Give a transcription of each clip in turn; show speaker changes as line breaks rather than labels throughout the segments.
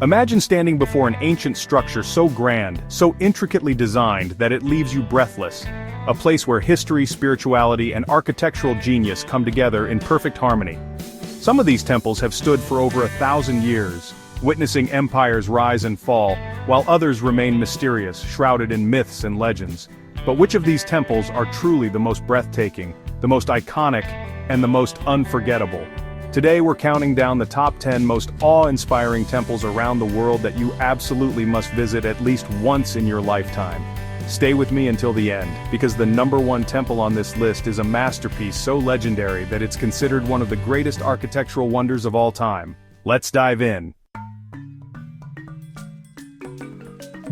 Imagine standing before an ancient structure so grand, so intricately designed that it leaves you breathless. A place where history, spirituality, and architectural genius come together in perfect harmony. Some of these temples have stood for over 1,000 years, witnessing empires rise and fall, while others remain mysterious, shrouded in myths and legends. But which of these temples are truly the most breathtaking, the most iconic, and the most unforgettable? Today we're counting down the top 10 most awe-inspiring temples around the world that you absolutely must visit at least once in your lifetime. Stay with me until the end, because the #1 temple on this list is a masterpiece so legendary that it's considered one of the greatest architectural wonders of all time. Let's dive in.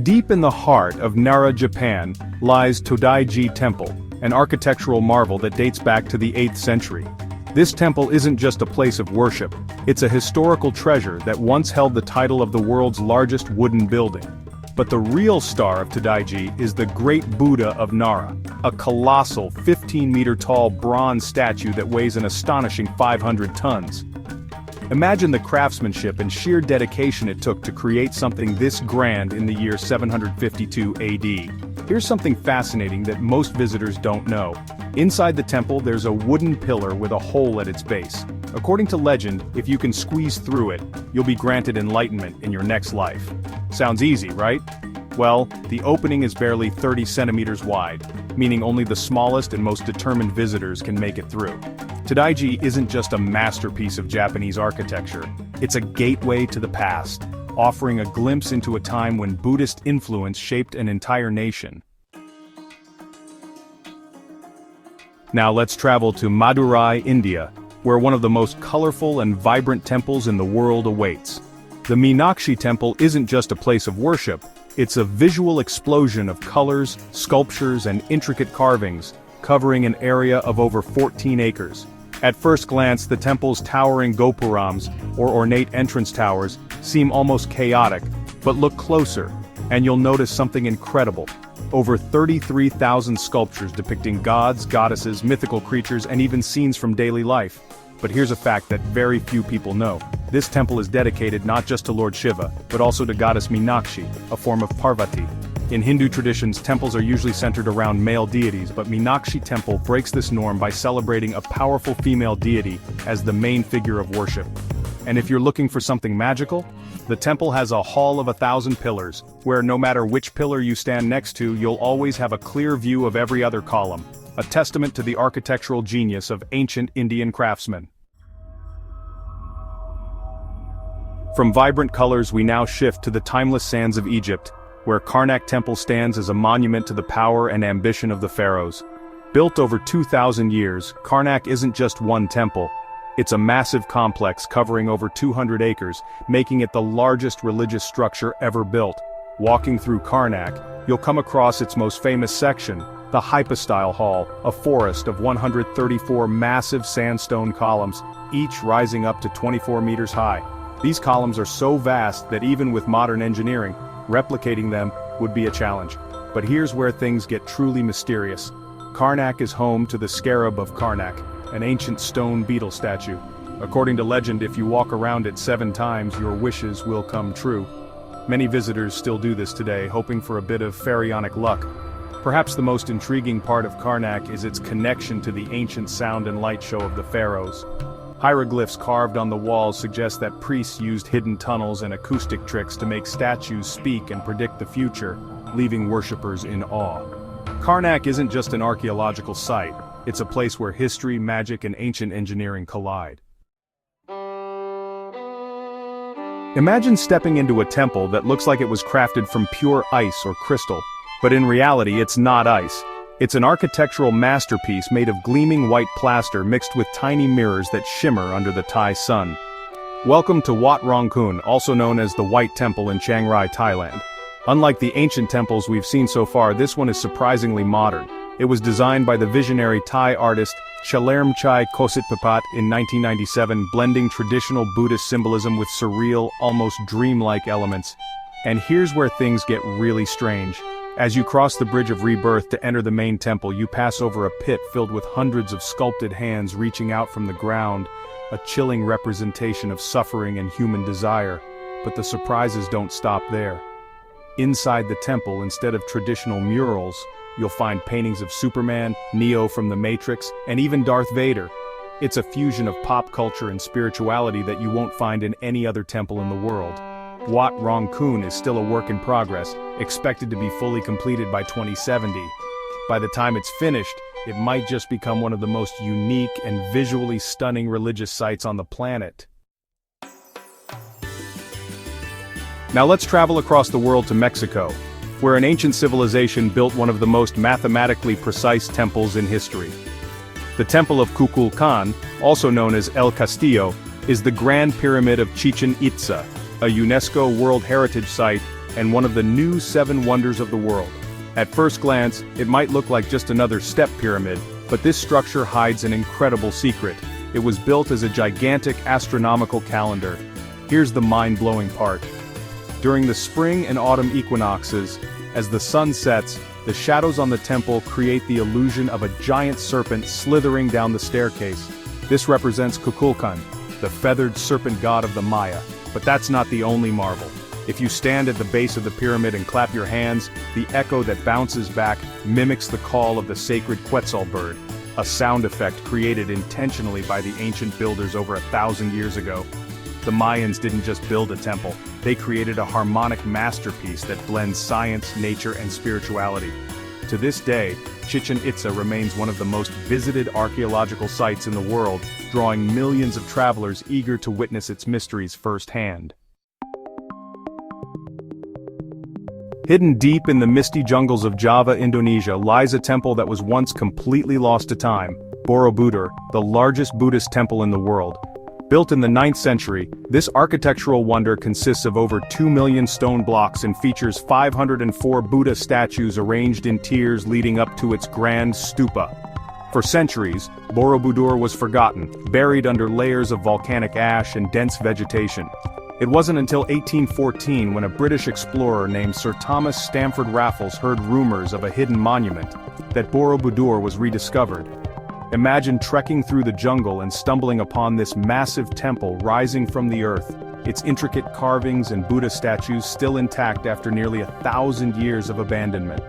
Deep in the heart of Nara, Japan, lies Tōdai-ji Temple, an architectural marvel that dates back to the 8th century. This temple isn't just a place of worship, it's a historical treasure that once held the title of the world's largest wooden building. But the real star of Tōdai-ji is the Great Buddha of Nara, a colossal 15-meter-tall bronze statue that weighs an astonishing 500 tons. Imagine the craftsmanship and sheer dedication it took to create something this grand in the year 752 AD. Here's something fascinating that most visitors don't know. Inside the temple there's a wooden pillar with a hole at its base. According to legend, if you can squeeze through it, you'll be granted enlightenment in your next life. Sounds easy, right? Well, the opening is barely 30 centimeters wide, meaning only the smallest and most determined visitors can make it through. Tōdai-ji isn't just a masterpiece of Japanese architecture, it's a gateway to the past, offering a glimpse into a time when Buddhist influence shaped an entire nation. Now let's travel to Madurai, India, where one of the most colorful and vibrant temples in the world awaits. The Meenakshi Temple isn't just a place of worship, it's a visual explosion of colors, sculptures, and intricate carvings, covering an area of over 14 acres. At first glance, the temple's towering gopurams, or ornate entrance towers, seem almost chaotic, but look closer, and you'll notice something incredible. Over 33,000 sculptures depicting gods, goddesses, mythical creatures, and even scenes from daily life. But here's a fact that very few people know. This temple is dedicated not just to Lord Shiva, but also to goddess Meenakshi, a form of Parvati. In Hindu traditions, temples are usually centered around male deities, but Meenakshi Temple breaks this norm by celebrating a powerful female deity as the main figure of worship. And if you're looking for something magical, the temple has a hall of 1,000 pillars, where no matter which pillar you stand next to, you'll always have a clear view of every other column, a testament to the architectural genius of ancient Indian craftsmen. From vibrant colors we now shift to the timeless sands of Egypt, where Karnak Temple stands as a monument to the power and ambition of the pharaohs. Built over 2,000 years, Karnak isn't just one temple. It's a massive complex covering over 200 acres, making it the largest religious structure ever built. Walking through Karnak, you'll come across its most famous section, the Hypostyle Hall, a forest of 134 massive sandstone columns, each rising up to 24 meters high. These columns are so vast that even with modern engineering, replicating them would be a challenge. But here's where things get truly mysterious. Karnak is home to the Scarab of Karnak, an ancient stone beetle statue. According to legend, if you walk around it 7 times, your wishes will come true. Many visitors still do this today, hoping for a bit of pharaonic luck. Perhaps the most intriguing part of Karnak is its connection to the ancient sound and light show of the pharaohs. Hieroglyphs carved on the walls suggest that priests used hidden tunnels and acoustic tricks to make statues speak and predict the future, leaving worshippers in awe. Karnak isn't just an archaeological site, it's a place where history, magic, and ancient engineering collide. Imagine stepping into a temple that looks like it was crafted from pure ice or crystal, but in reality it's not ice. It's an architectural masterpiece made of gleaming white plaster mixed with tiny mirrors that shimmer under the Thai sun. Welcome to Wat Rong Khun, also known as the White Temple in Chiang Rai, Thailand. Unlike the ancient temples we've seen so far, this one is surprisingly modern. It was designed by the visionary Thai artist Chalermchai Kositpapat in 1997, blending traditional Buddhist symbolism with surreal, almost dreamlike elements. And here's where things get really strange. As you cross the Bridge of Rebirth to enter the main temple, you pass over a pit filled with hundreds of sculpted hands reaching out from the ground, a chilling representation of suffering and human desire. But the surprises don't stop there. Inside the temple, instead of traditional murals, you'll find paintings of Superman, Neo from The Matrix, and even Darth Vader. It's a fusion of pop culture and spirituality that you won't find in any other temple in the world. Wat Rong Khun is still a work in progress, expected to be fully completed by 2070. By the time it's finished, it might just become one of the most unique and visually stunning religious sites on the planet. Now let's travel across the world to Mexico, where an ancient civilization built one of the most mathematically precise temples in history. The Temple of Kukulkan, also known as El Castillo, is the Grand Pyramid of Chichen Itza, a UNESCO World Heritage Site and one of the new 7 wonders of the world. At first glance, it might look like just another step pyramid, but this structure hides an incredible secret. It was built as a gigantic astronomical calendar. Here's the mind-blowing part. During the spring and autumn equinoxes, as the sun sets, the shadows on the temple create the illusion of a giant serpent slithering down the staircase. This represents Kukulkan, the feathered serpent god of the Maya. But that's not the only marvel. If you stand at the base of the pyramid and clap your hands, the echo that bounces back mimics the call of the sacred Quetzal bird, a sound effect created intentionally by the ancient builders over 1,000 years ago. The Mayans didn't just build a temple, they created a harmonic masterpiece that blends science, nature, and spirituality. To this day, Chichen Itza remains one of the most visited archaeological sites in the world, drawing millions of travelers eager to witness its mysteries firsthand. Hidden deep in the misty jungles of Java, Indonesia, lies a temple that was once completely lost to time, Borobudur, the largest Buddhist temple in the world. Built in the 9th century, this architectural wonder consists of over 2 million stone blocks and features 504 Buddha statues arranged in tiers leading up to its grand stupa. For centuries, Borobudur was forgotten, buried under layers of volcanic ash and dense vegetation. It wasn't until 1814 when a British explorer named Sir Thomas Stamford Raffles heard rumors of a hidden monument, that Borobudur was rediscovered. Imagine trekking through the jungle and stumbling upon this massive temple rising from the earth, its intricate carvings and Buddha statues still intact after nearly 1,000 years of abandonment.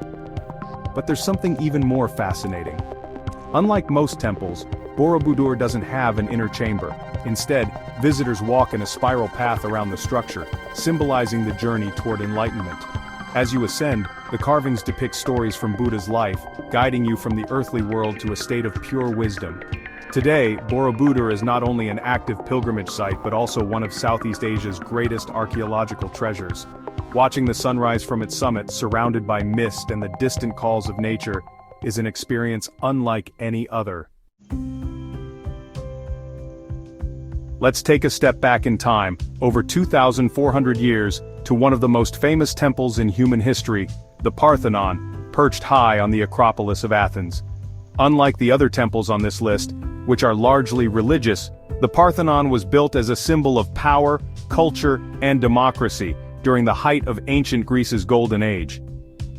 But there's something even more fascinating. Unlike most temples, Borobudur doesn't have an inner chamber. Instead, visitors walk in a spiral path around the structure, symbolizing the journey toward enlightenment. As you ascend, the carvings depict stories from Buddha's life, guiding you from the earthly world to a state of pure wisdom. Today, Borobudur is not only an active pilgrimage site but also one of Southeast Asia's greatest archaeological treasures. Watching the sunrise from its summit, surrounded by mist and the distant calls of nature, is an experience unlike any other. Let's take a step back in time, over 2,400 years, to one of the most famous temples in human history, the Parthenon, perched high on the Acropolis of Athens. Unlike the other temples on this list, which are largely religious, the Parthenon was built as a symbol of power, culture, and democracy during the height of ancient Greece's Golden Age.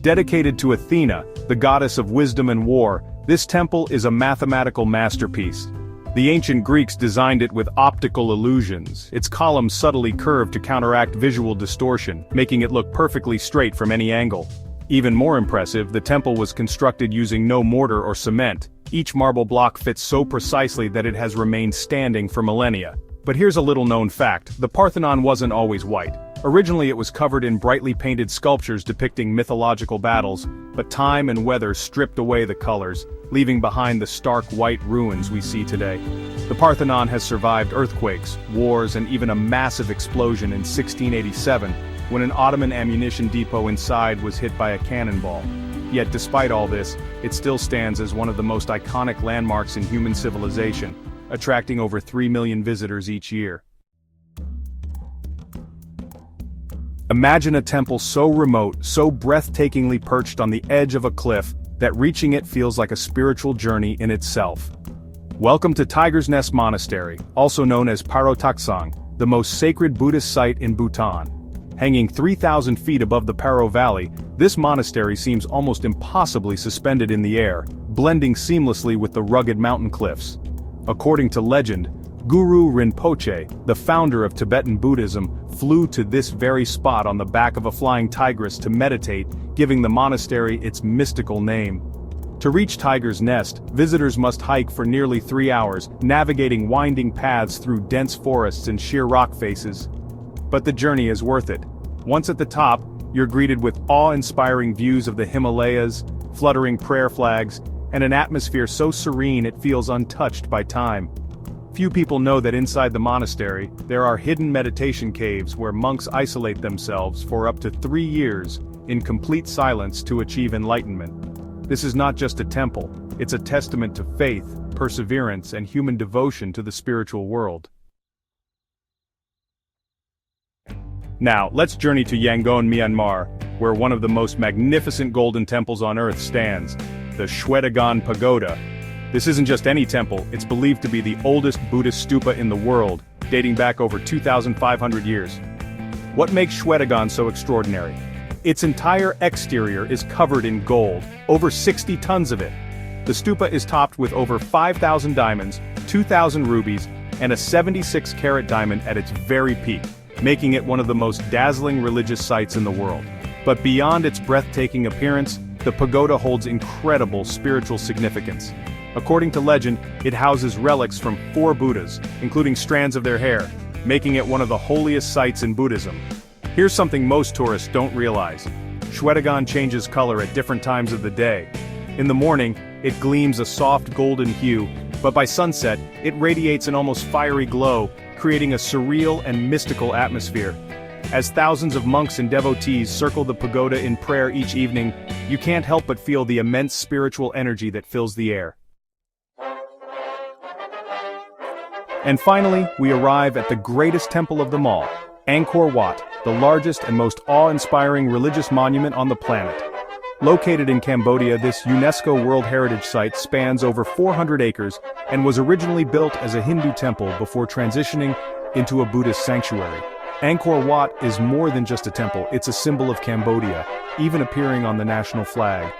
Dedicated to Athena, the goddess of wisdom and war, this temple is a mathematical masterpiece. The ancient Greeks designed it with optical illusions, its columns subtly curved to counteract visual distortion, making it look perfectly straight from any angle. Even more impressive, the temple was constructed using no mortar or cement. Each marble block fits so precisely that it has remained standing for millennia. But here's a little-known fact: the Parthenon wasn't always white. Originally it was covered in brightly painted sculptures depicting mythological battles, but time and weather stripped away the colors, leaving behind the stark white ruins we see today. The Parthenon has survived earthquakes, wars, and even a massive explosion in 1687, when an Ottoman ammunition depot inside was hit by a cannonball. Yet despite all this, it still stands as one of the most iconic landmarks in human civilization, attracting over 3 million visitors each year. Imagine a temple so remote, so breathtakingly perched on the edge of a cliff, that reaching it feels like a spiritual journey in itself. Welcome to Tiger's Nest Monastery, also known as Parotaksang, the most sacred Buddhist site in Bhutan. Hanging 3,000 feet above the Paro Valley, this monastery seems almost impossibly suspended in the air, blending seamlessly with the rugged mountain cliffs. According to legend, Guru Rinpoche, the founder of Tibetan Buddhism, flew to this very spot on the back of a flying tigress to meditate, giving the monastery its mystical name. To reach Tiger's Nest, visitors must hike for nearly 3 hours, navigating winding paths through dense forests and sheer rock faces. But the journey is worth it. Once at the top, you're greeted with awe-inspiring views of the Himalayas, fluttering prayer flags, and an atmosphere so serene it feels untouched by time. Few people know that inside the monastery, there are hidden meditation caves where monks isolate themselves for up to 3 years, in complete silence to achieve enlightenment. This is not just a temple, it's a testament to faith, perseverance, and human devotion to the spiritual world. Now, let's journey to Yangon, Myanmar, where one of the most magnificent golden temples on earth stands, the Shwedagon Pagoda. This isn't just any temple, it's believed to be the oldest Buddhist stupa in the world, dating back over 2,500 years. What makes Shwedagon so extraordinary? Its entire exterior is covered in gold, over 60 tons of it. The stupa is topped with over 5,000 diamonds, 2,000 rubies, and a 76-carat diamond at its very peak, making it one of the most dazzling religious sites in the world. But beyond its breathtaking appearance, the pagoda holds incredible spiritual significance. According to legend, it houses relics from 4 Buddhas, including strands of their hair, making it one of the holiest sites in Buddhism. Here's something most tourists don't realize. Shwedagon changes color at different times of the day. In the morning, it gleams a soft golden hue, but by sunset, it radiates an almost fiery glow, creating a surreal and mystical atmosphere. As thousands of monks and devotees circle the pagoda in prayer each evening, you can't help but feel the immense spiritual energy that fills the air. And finally, we arrive at the greatest temple of them all, Angkor Wat, the largest and most awe-inspiring religious monument on the planet. Located in Cambodia, this UNESCO World Heritage Site spans over 400 acres and was originally built as a Hindu temple before transitioning into a Buddhist sanctuary. Angkor Wat is more than just a temple, it's a symbol of Cambodia, even appearing on the national flag.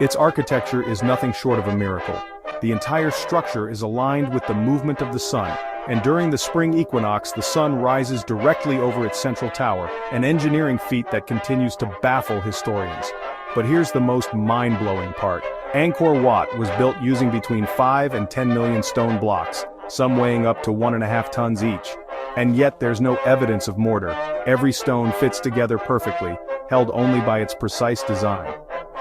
Its architecture is nothing short of a miracle. The entire structure is aligned with the movement of the sun, and during the spring equinox the sun rises directly over its central tower, an engineering feat that continues to baffle historians. But here's the most mind-blowing part. Angkor Wat was built using between 5 and 10 million stone blocks, some weighing up to 1.5 tons each. And yet there's no evidence of mortar. Every stone fits together perfectly, held only by its precise design.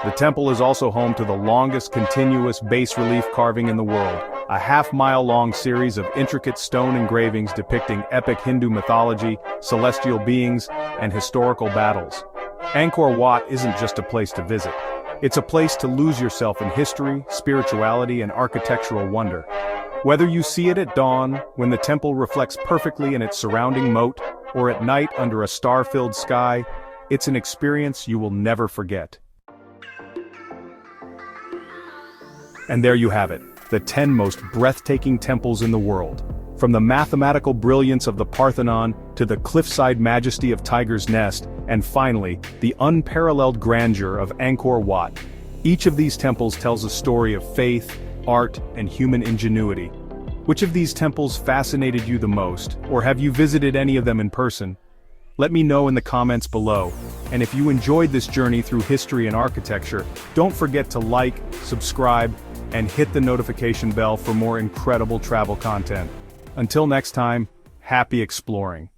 The temple is also home to the longest continuous bas-relief carving in the world, a half-mile-long series of intricate stone engravings depicting epic Hindu mythology, celestial beings, and historical battles. Angkor Wat isn't just a place to visit. It's a place to lose yourself in history, spirituality, and architectural wonder. Whether you see it at dawn, when the temple reflects perfectly in its surrounding moat, or at night under a star-filled sky, it's an experience you will never forget. And there you have it, the 10 most breathtaking temples in the world. From the mathematical brilliance of the Parthenon, to the cliffside majesty of Tiger's Nest, and finally, the unparalleled grandeur of Angkor Wat. Each of these temples tells a story of faith, art, and human ingenuity. Which of these temples fascinated you the most, or have you visited any of them in person? Let me know in the comments below. And if you enjoyed this journey through history and architecture, don't forget to like, subscribe, and hit the notification bell for more incredible travel content. Until next time, happy exploring.